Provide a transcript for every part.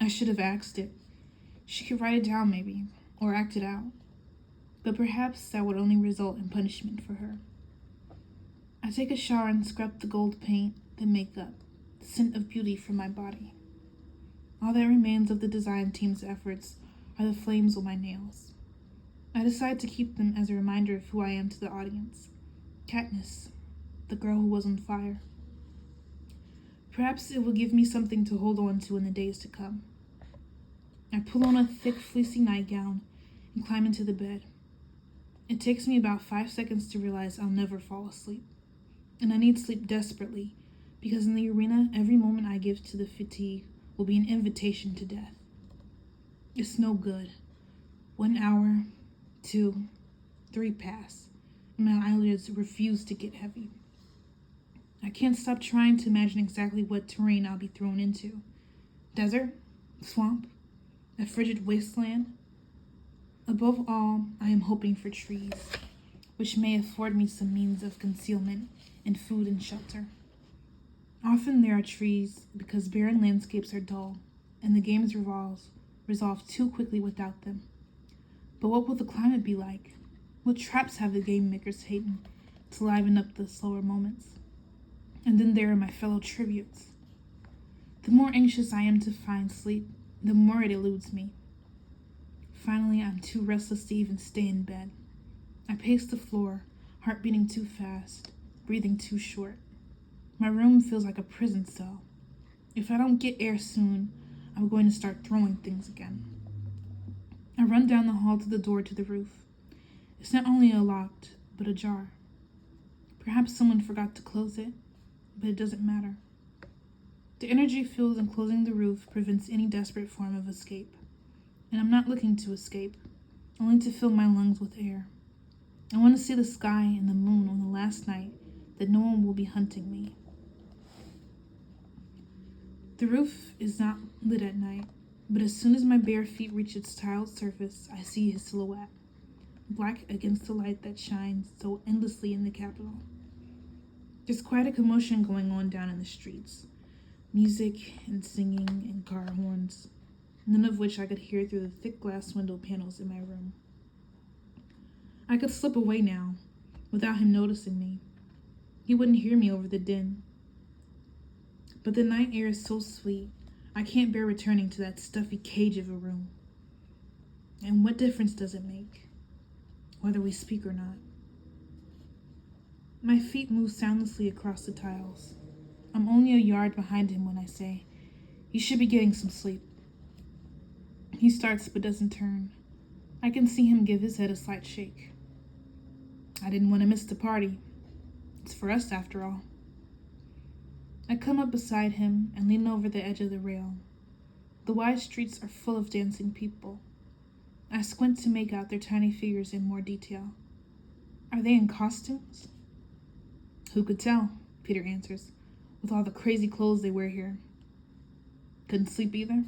I should have asked it. She could write it down, maybe, or act it out. But perhaps that would only result in punishment for her. I take a shower and scrub the gold paint, the makeup, the scent of beauty from my body. All that remains of the design team's efforts are the flames on my nails. I decide to keep them as a reminder of who I am to the audience. Katniss, the girl who was on fire. Perhaps it will give me something to hold on to in the days to come. I pull on a thick, fleecy nightgown and climb into the bed. It takes me about 5 seconds to realize I'll never fall asleep. And I need sleep desperately, because in the arena, every moment I give to the fatigue will be an invitation to death. It's no good. 1 hour, 2, 3 pass, and my eyelids refuse to get heavy. I can't stop trying to imagine exactly what terrain I'll be thrown into. Desert? Swamp? A frigid wasteland? Above all, I am hoping for trees, which may afford me some means of concealment and food and shelter. Often there are trees because barren landscapes are dull, and the games resolve too quickly without them. But what will the climate be like? What traps have the game makers hidden to liven up the slower moments? And then there are my fellow tributes. The more anxious I am to find sleep, the more it eludes me. Finally, I'm too restless to even stay in bed. I pace the floor, heart beating too fast, breathing too short. My room feels like a prison cell. If I don't get air soon, I'm going to start throwing things again. I run down the hall to the door to the roof. It's not only locked, but ajar. Perhaps someone forgot to close it, but it doesn't matter. The energy field enclosing the roof prevents any desperate form of escape. And I'm not looking to escape, only to fill my lungs with air. I want to see the sky and the moon on the last night that no one will be hunting me. The roof is not lit at night, but as soon as my bare feet reach its tiled surface, I see his silhouette, black against the light that shines so endlessly in the Capitol. There's quite a commotion going on down in the streets. Music and singing and car horns, none of which I could hear through the thick glass window panels in my room. I could slip away now, without him noticing me. He wouldn't hear me over the din. But the night air is so sweet, I can't bear returning to that stuffy cage of a room. And what difference does it make, whether we speak or not? My feet move soundlessly across the tiles. I'm only a yard behind him when I say, "You should be getting some sleep." He starts but doesn't turn. I can see him give his head a slight shake. I didn't want to miss the party. It's for us, after all. I come up beside him and lean over the edge of the rail. The wide streets are full of dancing people. I squint to make out their tiny figures in more detail. Are they in costumes? Who could tell? Peter answers, with all the crazy clothes they wear here. Couldn't sleep either?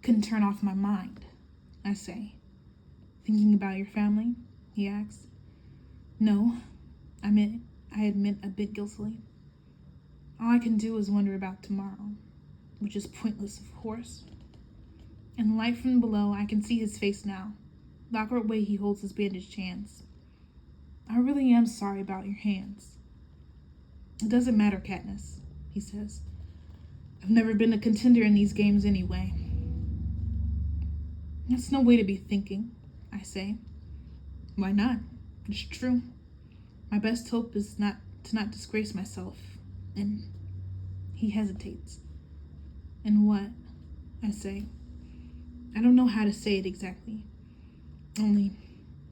Couldn't turn off my mind, I say. Thinking about your family? He asks. No, I admit a bit guiltily. All I can do is wonder about tomorrow, which is pointless, of course. In the light from below, I can see his face now, the awkward way he holds his bandaged hands. I really am sorry about your hands. It doesn't matter, Katniss, he says. I've never been a contender in these games anyway. That's no way to be thinking, I say. Why not? It's true. My best hope is to not disgrace myself. And he hesitates. And what? I say. I don't know how to say it exactly. Only,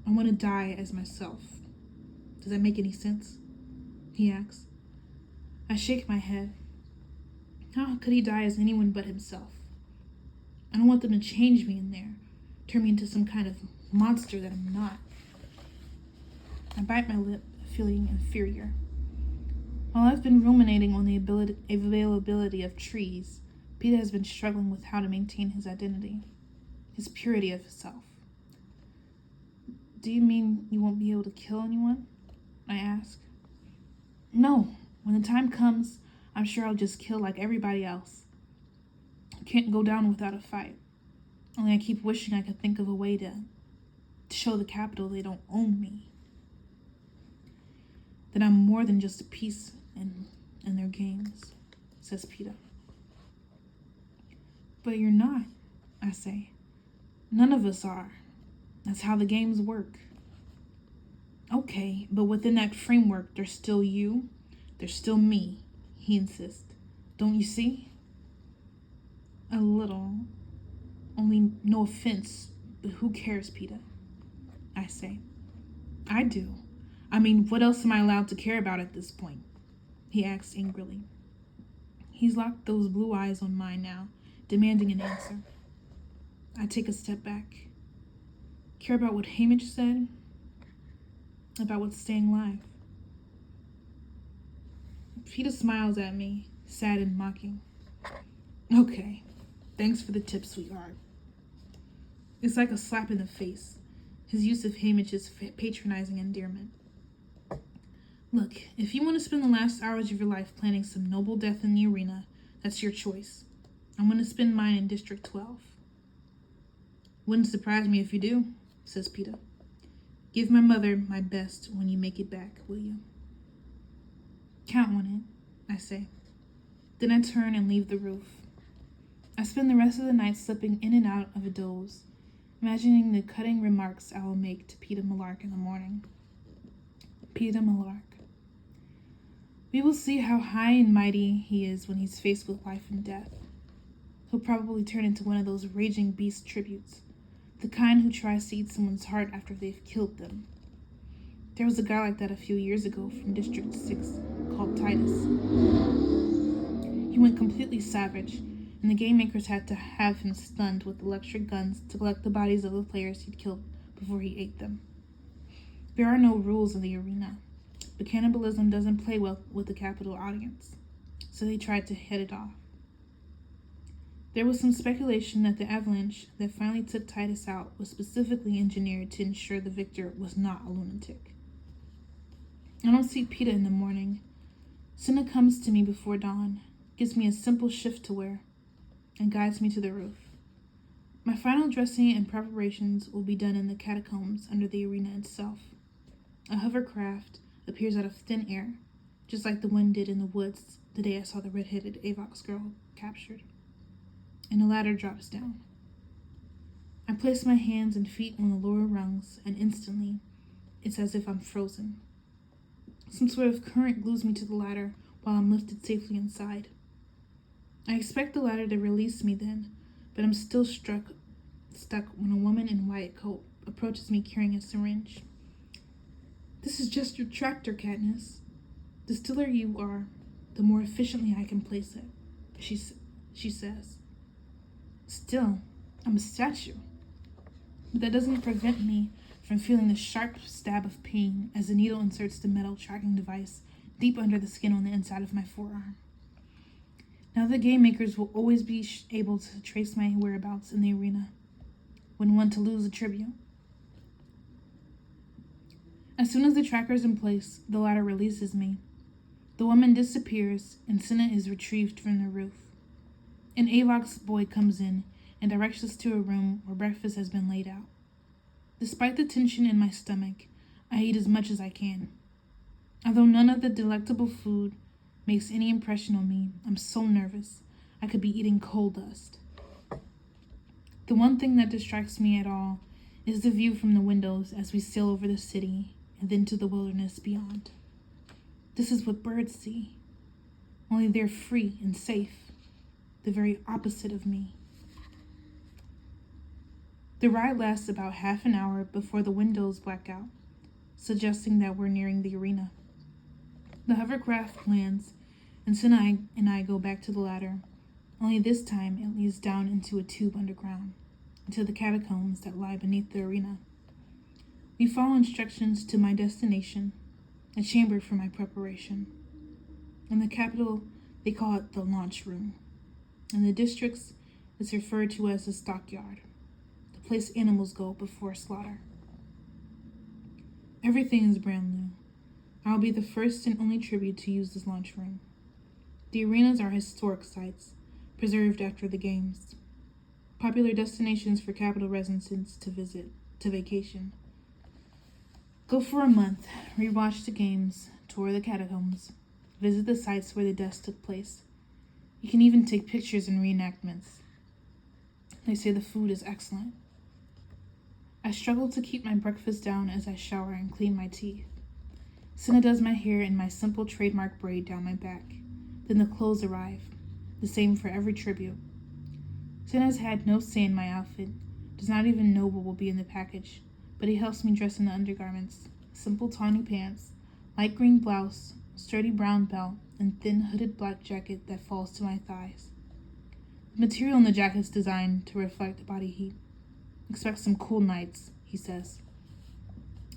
I want to die as myself. Does that make any sense? He asks. I shake my head. How could he die as anyone but himself? I don't want them to change me in there, turn me into some kind of monster that I'm not. I bite my lip, feeling inferior. While I've been ruminating on the availability of trees, Peter has been struggling with how to maintain his identity, his purity of self. Do you mean you won't be able to kill anyone? I ask. No, when the time comes, I'm sure I'll just kill like everybody else. can't go down without a fight. Only I keep wishing I could think of a way to show the Capitol they don't own me. That I'm more than just a piece in their games, says Peter. But you're not, I say. None of us are. That's how the games work. Okay, but within that framework, there's still you, there's still me, he insists. Don't you see? A little. Only no offense, but who cares, Peter? I say. I do. I mean, what else am I allowed to care about at this point? He asks angrily. He's locked those blue eyes on mine now, demanding an answer. I take a step back. Care about what Hamish said? About what's staying alive? Peter smiles at me, sad and mocking. Okay, thanks for the tip, sweetheart. It's like a slap in the face, his use of Hamish's patronizing endearment. Look, if you want to spend the last hours of your life planning some noble death in the arena, that's your choice. I'm going to spend mine in District 12. Wouldn't surprise me if you do, says Peter. Give my mother my best when you make it back, will you? Count on it, I say. Then I turn and leave the roof. I spend the rest of the night slipping in and out of a doze, imagining the cutting remarks I will make to Peter Malark in the morning. Peter Malark. We will see how high and mighty he is when he's faced with life and death. He'll probably turn into one of those raging beast tributes, the kind who tries to eat someone's heart after they've killed them. There was a guy like that a few years ago from District 6 called Titus. He went completely savage, and the game makers had to have him stunned with electric guns to collect the bodies of the players he'd killed before he ate them. There are no rules in the arena, but cannibalism doesn't play well with the Capitol audience, so they tried to head it off. There was some speculation that the avalanche that finally took Titus out was specifically engineered to ensure the victor was not a lunatic. I don't see Peter in the morning. Cinna comes to me before dawn, gives me a simple shift to wear, and guides me to the roof. My final dressing and preparations will be done in the catacombs under the arena itself. A hovercraft appears out of thin air, just like the one did in the woods the day I saw the red-headed Avox girl captured. And a ladder drops down. I place my hands and feet on the lower rungs, and instantly, it's as if I'm frozen. Some sort of current glues me to the ladder while I'm lifted safely inside. I expect the ladder to release me then, but I'm still stuck when a woman in a white coat approaches me carrying a syringe. This is just your tractor, Katniss. The stiller you are, the more efficiently I can place it, she says. Still, I'm a statue. But that doesn't prevent me from feeling the sharp stab of pain as the needle inserts the metal tracking device deep under the skin on the inside of my forearm. Now the game makers will always be able to trace my whereabouts in the arena. Wouldn't want to lose a tribute. As soon as the tracker's in place, the ladder releases me. The woman disappears, and Cinna is retrieved from the roof. An Avox boy comes in and directs us to a room where breakfast has been laid out. Despite the tension in my stomach, I eat as much as I can. Although none of the delectable food makes any impression on me, I'm so nervous I could be eating coal dust. The one thing that distracts me at all is the view from the windows as we sail over the city and then to the wilderness beyond. This is what birds see, only they're free and safe, the very opposite of me. The ride lasts about half an hour before the windows black out, suggesting that we're nearing the arena. The hovercraft lands, and Cinna and I go back to the ladder, only this time it leads down into a tube underground, into the catacombs that lie beneath the arena. We follow instructions to my destination, a chamber for my preparation. In the capital, they call it the launch room. In the districts, it's referred to as the stockyard, the place animals go before slaughter. Everything is brand new. I'll be the first and only tribute to use this launch room. The arenas are historic sites, preserved after the games. Popular destinations for capital residents to vacation. Go for a month, rewatch the games, tour the catacombs, visit the sites where the deaths took place. You can even take pictures and reenactments. They say the food is excellent. I struggle to keep my breakfast down as I shower and clean my teeth. Senna does my hair in my simple trademark braid down my back. Then the clothes arrive, the same for every tribute. Senna has had no say in my outfit, does not even know what will be in the package, but he helps me dress in the undergarments, simple tawny pants, light green blouse, sturdy brown belt, and thin hooded black jacket that falls to my thighs. The material in the jacket is designed to reflect body heat. Expect some cool nights, he says.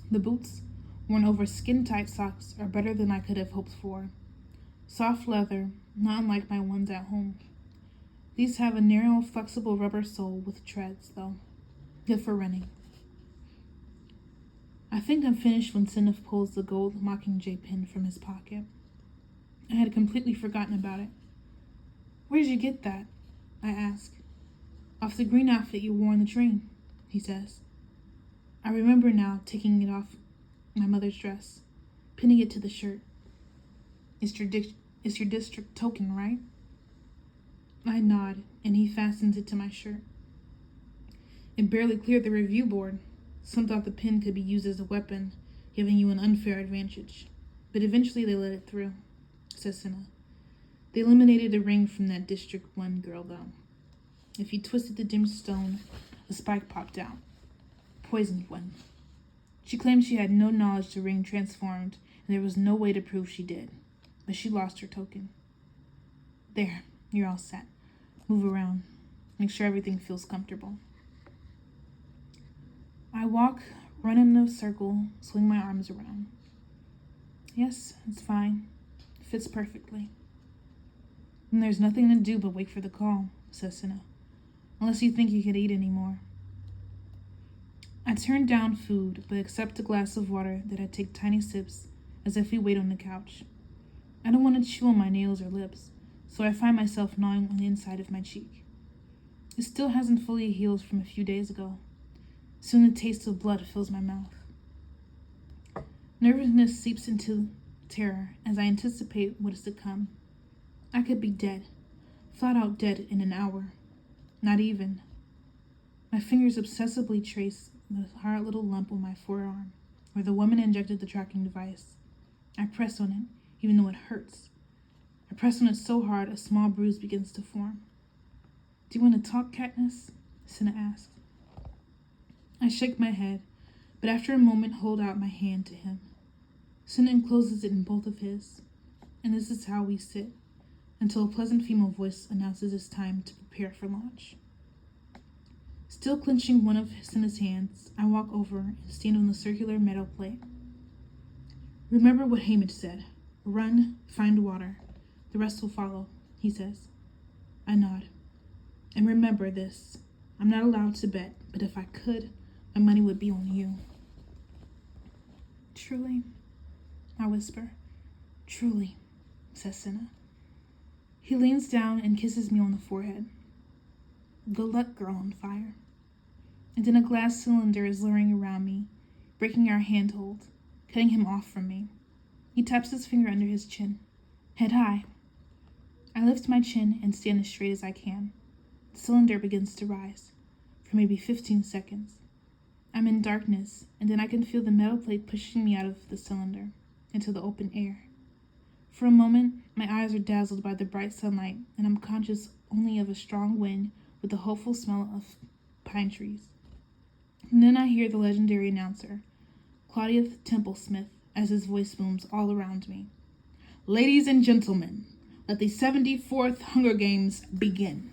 The boots, worn over skin-tight socks, are better than I could have hoped for. Soft leather, not unlike my ones at home. These have a narrow, flexible rubber sole with treads, though. Good for running. I think I'm finished when Senna pulls the gold Mockingjay pin from his pocket. I had completely forgotten about it. Where did you get that? I ask. Off the green outfit you wore on the train, he says. I remember now taking it off my mother's dress, pinning it to the shirt. It's your district token, right? I nod, and he fastens it to my shirt. It barely cleared the review board. Some thought the pin could be used as a weapon, giving you an unfair advantage. But eventually they let it through, says Senna. They eliminated a ring from that District 1 girl, though. If you twisted the dim stone, a spike popped out. Poisoned one. She claimed she had no knowledge the ring transformed, and there was no way to prove she did. But she lost her token. There, you're all set. Move around. Make sure everything feels comfortable. I walk, run in a circle, swing my arms around. Yes, it's fine. It fits perfectly. And there's nothing to do but wait for the call, says Senna. Unless you think you could eat any more. I turn down food, but accept a glass of water that I take tiny sips as if we wait on the couch. I don't want to chew on my nails or lips, so I find myself gnawing on the inside of my cheek. It still hasn't fully healed from a few days ago. Soon the taste of blood fills my mouth. Nervousness seeps into terror as I anticipate what is to come. I could be dead, flat out dead in an hour. Not even. My fingers obsessively trace the hard little lump on my forearm, where the woman injected the tracking device. I press on it, even though it hurts. I press on it so hard a small bruise begins to form. Do you want to talk, Katniss? Senna asks. I shake my head, but after a moment hold out my hand to him. Senna encloses it in both of his, and this is how we sit, until a pleasant female voice announces it's time to prepare for launch. Still clenching one of Senna's hands, I walk over and stand on the circular metal plate. Remember what Haymitch said. Run, find water. The rest will follow, he says. I nod. And remember this. I'm not allowed to bet, but if I could, my money would be on you. Truly, I whisper. Truly, says Senna. He leans down and kisses me on the forehead. Good luck, girl on fire. And then a glass cylinder is luring around me, breaking our handhold, cutting him off from me. He taps his finger under his chin. Head high. I lift my chin and stand as straight as I can. The cylinder begins to rise, for maybe 15 seconds. I'm in darkness, and then I can feel the metal plate pushing me out of the cylinder, into the open air. For a moment, my eyes are dazzled by the bright sunlight, and I'm conscious only of a strong wind with the hopeful smell of pine trees. And then I hear the legendary announcer, Claudia Templesmith, as his voice booms all around me. Ladies and gentlemen, let the 74th Hunger Games begin.